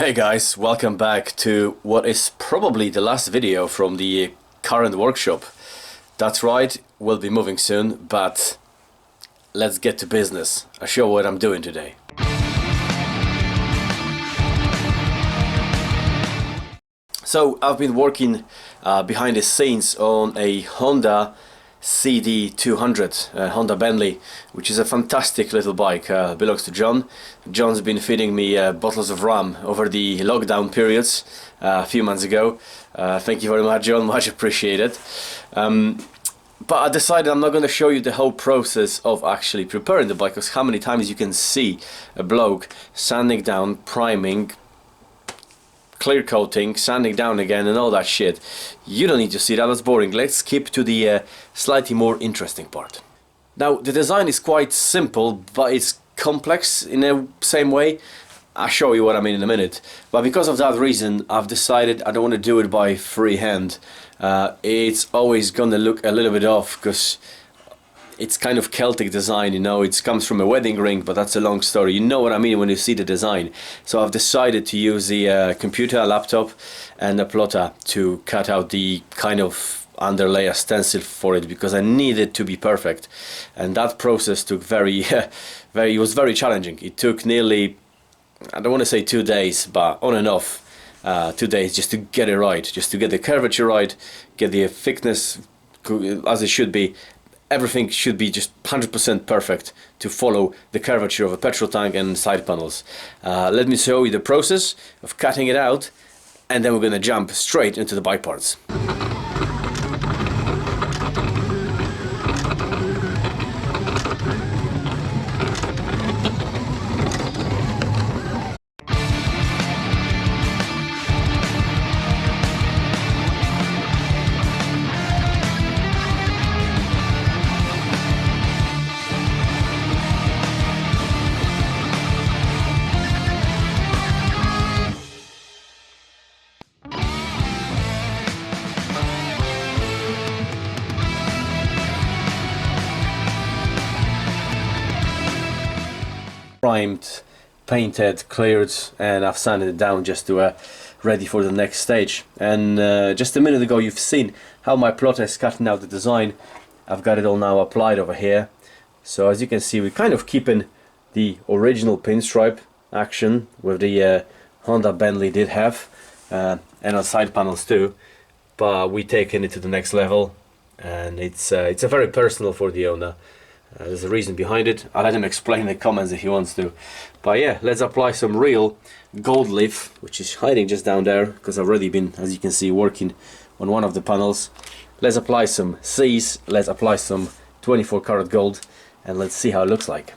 Hey guys, welcome back to what is probably the last video from the current workshop. That's right, we'll be moving soon, but let's get to business. I'll show what I'm doing today. So I've been working behind the scenes on a Honda CD200 Honda Bentley, which is a fantastic little bike. Belongs to John. John's been feeding me bottles of rum over the lockdown periods a few months ago. Thank you very much, John, much appreciated. But I decided I'm not going to show you the whole process of actually preparing the bike, because how many times you can see a bloke sanding down, priming, clear coating, sanding down again and all that shit. You don't need to see that, that's boring. Let's skip to the slightly more interesting part. Now the design is quite simple, but it's complex in the same way. I'll show you what I mean in a minute. But because of that reason, I've decided I don't want to do it by freehand. It's always gonna look a little bit off because it's kind of Celtic design, you know. It comes from a wedding ring, but that's a long story. You know what I mean when you see the design. So I've decided to use the computer, laptop and a plotter to cut out the kind of underlay, a stencil for it, because I need it to be perfect. And that process took it was very challenging. It took nearly, I don't want to say 2 days, but on and off 2 days just to get it right, just to get the curvature right, get the thickness as it should be. Everything should be just 100% perfect to follow the curvature of a petrol tank and side panels. Let me show you the process of cutting it out, and then we're going to jump straight into the bike parts. Primed, painted, cleared, and I've sanded it down just to ready for the next stage. And just a minute ago you've seen how my plotter is cutting out the design. I've got it all now applied over here. So as you can see, we're kind of keeping the original pinstripe action with the Honda Bentley did have, and on side panels too, but we're taking it to the next level, and it's a very personal for the owner. There's a reason behind it. I'll let him explain in the comments if he wants to. But yeah, let's apply some real gold leaf, which is hiding just down there, because I've already been, as you can see, working on one of the panels. Let's apply some C's, let's apply some 24 karat gold, and let's see how it looks like.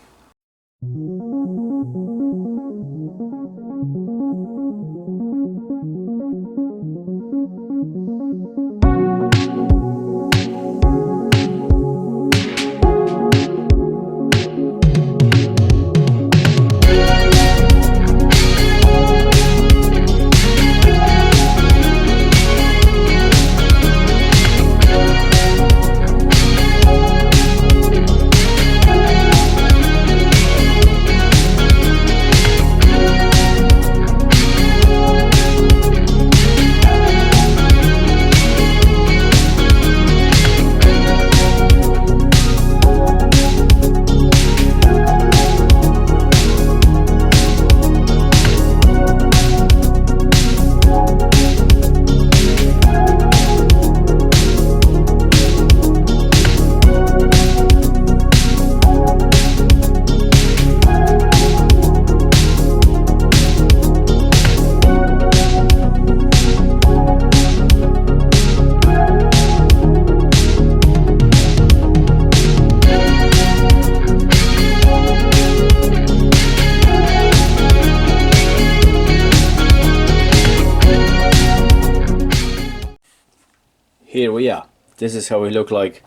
Here we are. This is how we look like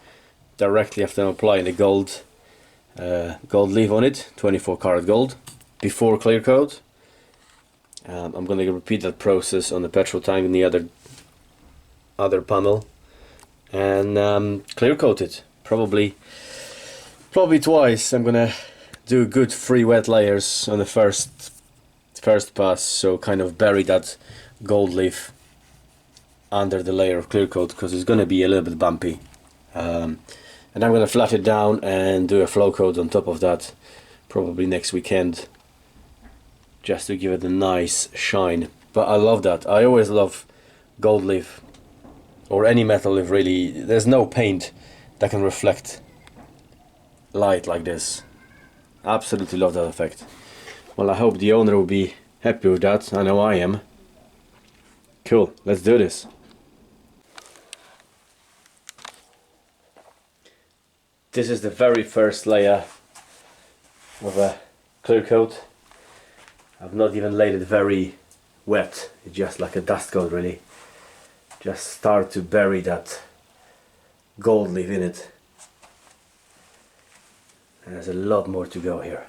directly after applying the gold leaf on it, 24 karat gold, before clear coat. I'm going to repeat that process on the petrol tank and the other panel, and clear coat it. Probably twice. I'm gonna do good 3 wet layers on the first first pass, so kind of bury that gold leaf under the layer of clear coat, because it's going to be a little bit bumpy. And I'm going to flat it down and do a flow coat on top of that probably next weekend, just to give it a nice shine. But I love that. I always love gold leaf, or any metal leaf really. There's no paint that can reflect light like this. Absolutely love that effect. Well, I hope the owner will be happy with that. I know I am. Cool, let's do this. This is the very first layer of a clear coat. I've not even laid it very wet, it's just like a dust coat really. Just start to bury that gold leaf in it. And there's a lot more to go here.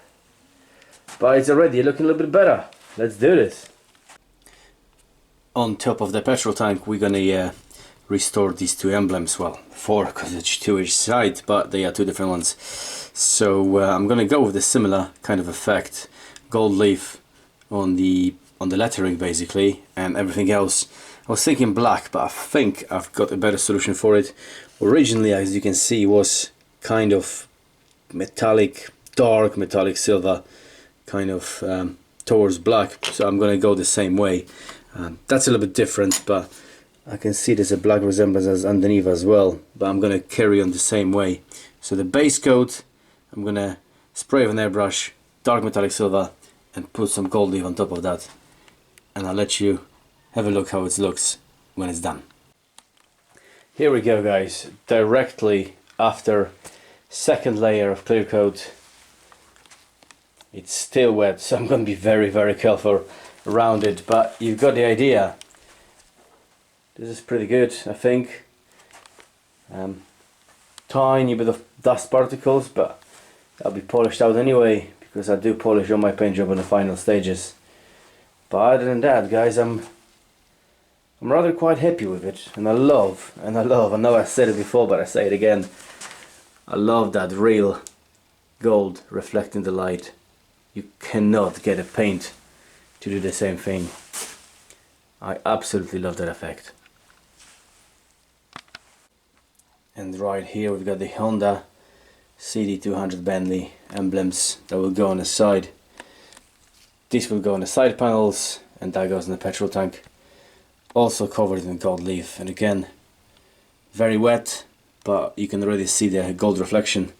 But it's already looking a little bit better. Let's do this. On top of the petrol tank we're gonna restore these two emblems. Well, four, because it's two each side, but they are two different ones. So I'm gonna go with a similar kind of effect. Gold leaf on the lettering basically, and everything else. I was thinking black, but I think I've got a better solution for it. Originally, as you can see, was kind of metallic, dark metallic silver, kind of towards black, so I'm gonna go the same way. That's a little bit different, but I can see there's a black resemblance as underneath as well, but I'm gonna carry on the same way. So the base coat, I'm gonna spray with an airbrush, dark metallic silver, and put some gold leaf on top of that, and I'll let you have a look how it looks when it's done. Here we go guys, directly after second layer of clear coat. It's still wet, so I'm going to be very careful around it, but you've got the idea. This is pretty good, I think. Tiny bit of dust particles, but that'll be polished out anyway, because I do polish on my paint job in the final stages. But other than that guys, I'm rather quite happy with it, and I love, I know I said it before but I say it again, I love that real gold reflecting the light. You cannot get a paint to do the same thing. I absolutely love that effect. And right here we've got the Honda CD200 Bentley emblems that will go on the side. This will go on the side panels, and that goes in the petrol tank. Also covered in gold leaf, and again very wet, but you can already see the gold reflection,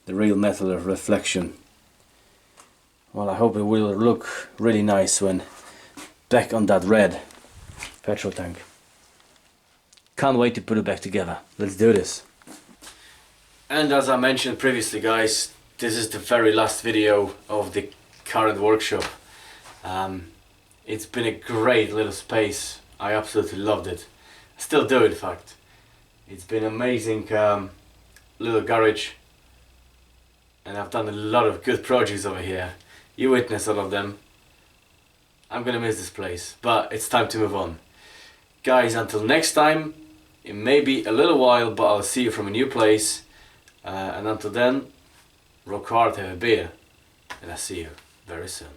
the real metal reflection. Well, I hope it will look really nice when back on that red petrol tank. Can't wait to put it back together. Let's do this. And as I mentioned previously guys, this is the very last video of the current workshop. It's been a great little space. I absolutely loved it. I still do, in fact. It's been amazing little garage, and I've done a lot of good projects over here. You witnessed all of them. I'm gonna miss this place, but it's time to move on. Guys, until next time, it may be a little while, but I'll see you from a new place. And until then, rock hard, have a beer, and I'll see you very soon.